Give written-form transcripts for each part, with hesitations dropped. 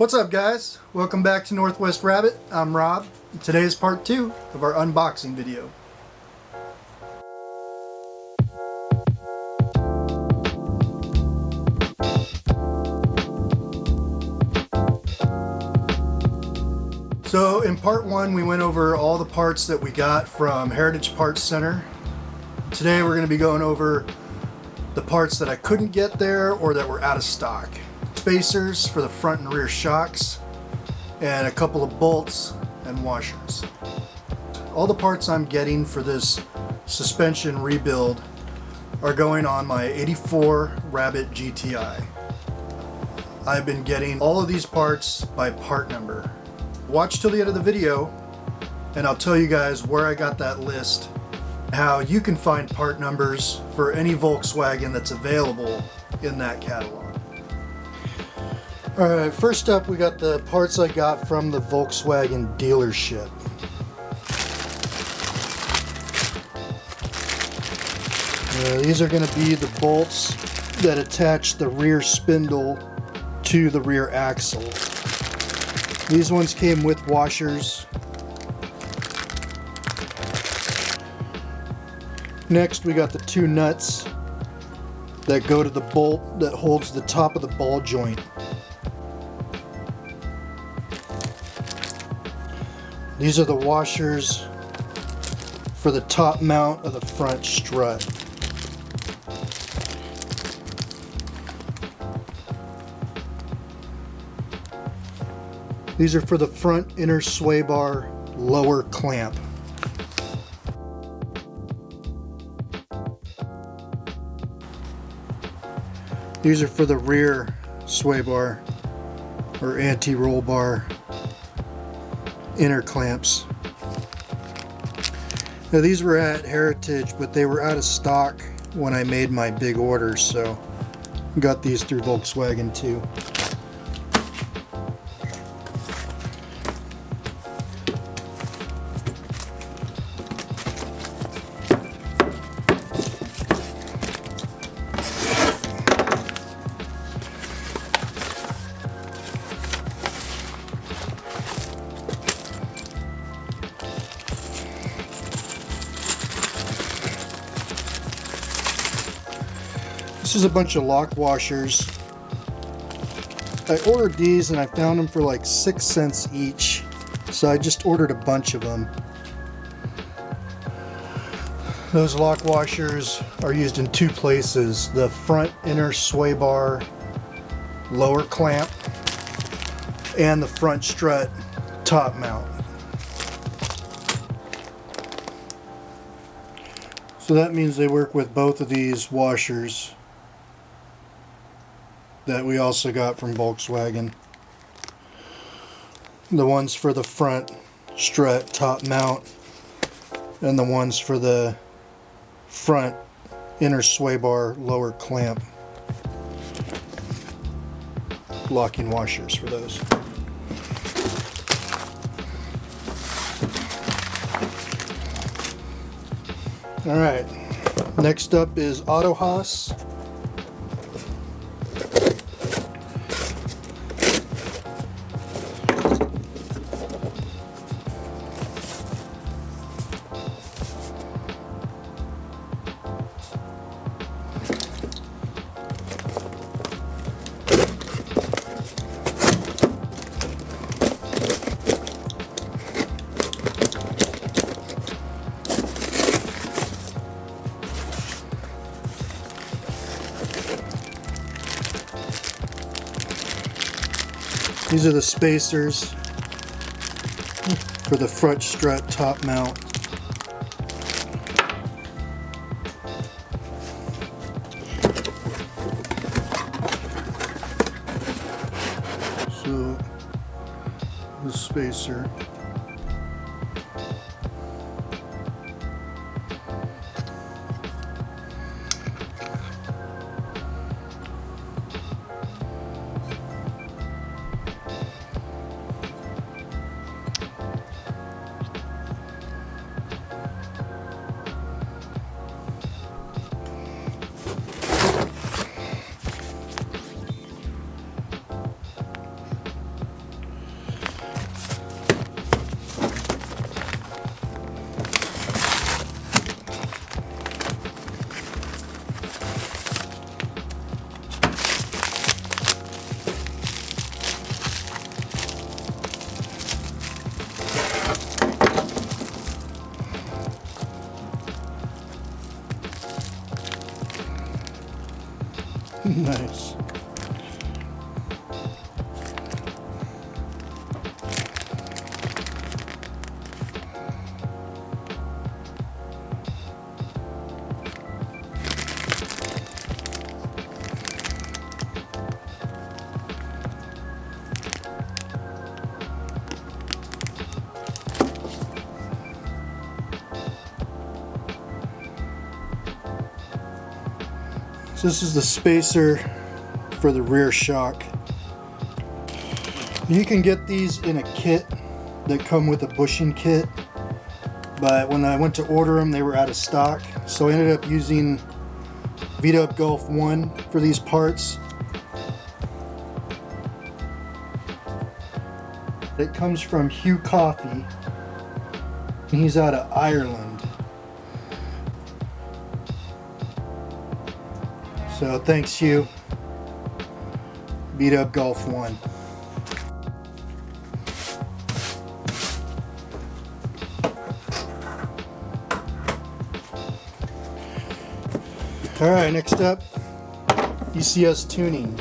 What's up, guys? Welcome back to Northwest Rabbit. I'm Rob. Today is part 2 of our unboxing video. So in part 1 we went over all the parts that we got from Heritage Parts Center. Today we're going to be going over the parts that I couldn't get there or that were out of stock. Spacers for the front and rear shocks, and a couple of bolts and washers. All the parts I'm getting for this suspension rebuild are going on my 84 Rabbit GTI. I've been getting all of these parts by part number. Watch till the end of the video and I'll tell you guys where I got that list, how you can find part numbers for any Volkswagen that's available in that catalog. Alright, first up we got the parts I got from the Volkswagen dealership. These are going to be the bolts that attach the rear spindle to the rear axle. These ones came with washers. Next we got the two nuts that go to the bolt that holds the top of the ball joint. These are the washers for the top mount of the front strut. These are for the front inner sway bar lower clamp. These are for the rear sway bar or anti-roll bar inner clamps. Now these were at Heritage, but they were out of stock when I made my big order, so got these through Volkswagen too. This is a bunch of lock washers. I ordered these and I found them for like 6 cents each, so I just ordered a bunch of them. Those lock washers are used in two places: the front inner sway bar lower clamp and the front strut top mount. So that means they work with both of these washers that we also got from Volkswagen. The ones for the front strut top mount and the ones for the front inner sway bar lower clamp. Locking washers for those. Alright, next up is Auto Haas. These are the spacers for the front strut top mount. So the spacer. Nice. So this is the spacer for the rear shock. You can get these in a kit that come with a bushing kit, but when I went to order them, they were out of stock. So I ended up using VW Golf 1 for these parts. It comes from Hugh Coffey. He's out of Ireland. So thanks, Hugh. Beat up Golf 1. Alright, next up, ECS tuning.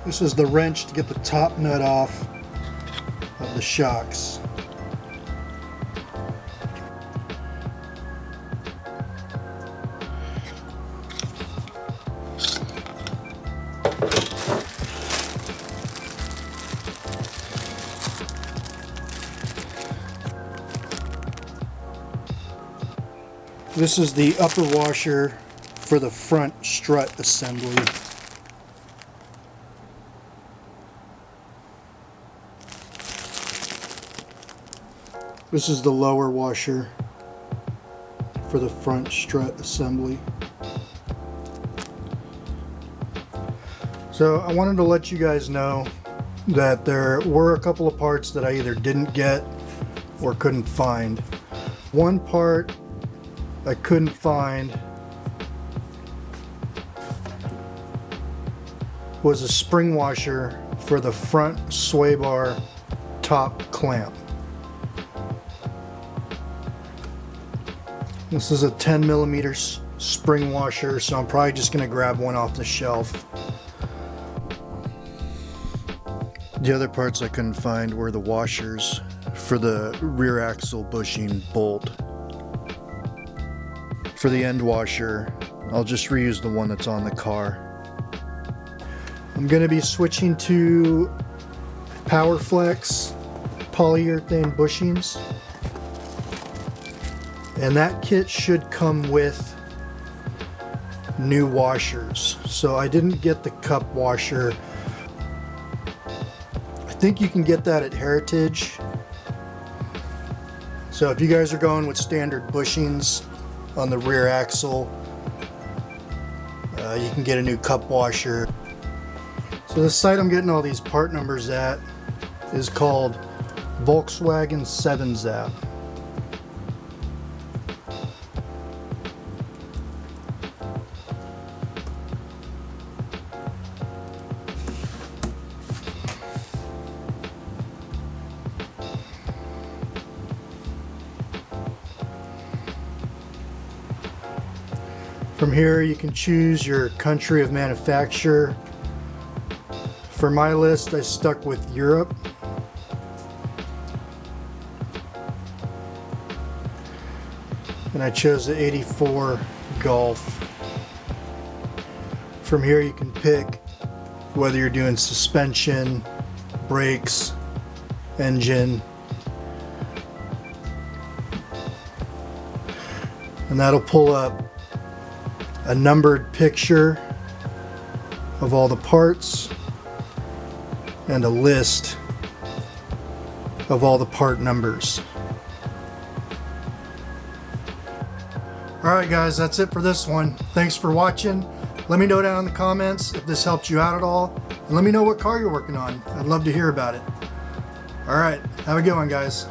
This is the wrench to get the top nut off of the shocks. This is the upper washer for the front strut assembly. This is the lower washer for the front strut assembly. So I wanted to let you guys know that there were a couple of parts that I either didn't get or couldn't find. One part I couldn't find was a spring washer for the front sway bar top clamp. This is a 10mm spring washer, so I'm probably just going to grab one off the shelf. The other parts I couldn't find were the washers for the rear axle bushing bolt. For the end washer, I'll just reuse the one that's on the car. I'm going to be switching to PowerFlex polyurethane bushings. And that kit should come with new washers. So I didn't get the cup washer. I think you can get that at Heritage. So if you guys are going with standard bushings on the rear axle, you can get a new cup washer. So the site I'm getting all these part numbers at is called Volkswagen 7-Zap. From here you can choose your country of manufacture. For my list I stuck with Europe. And I chose the 84 Golf. From here you can pick whether you're doing suspension, brakes, engine. And that'll pull up a numbered picture of all the parts and a list of all the part numbers. Alright guys, that's it for this one. Thanks for watching. Let me know down in the comments if this helped you out at all. And let me know what car you're working on. I'd love to hear about it. Alright, have a good one guys.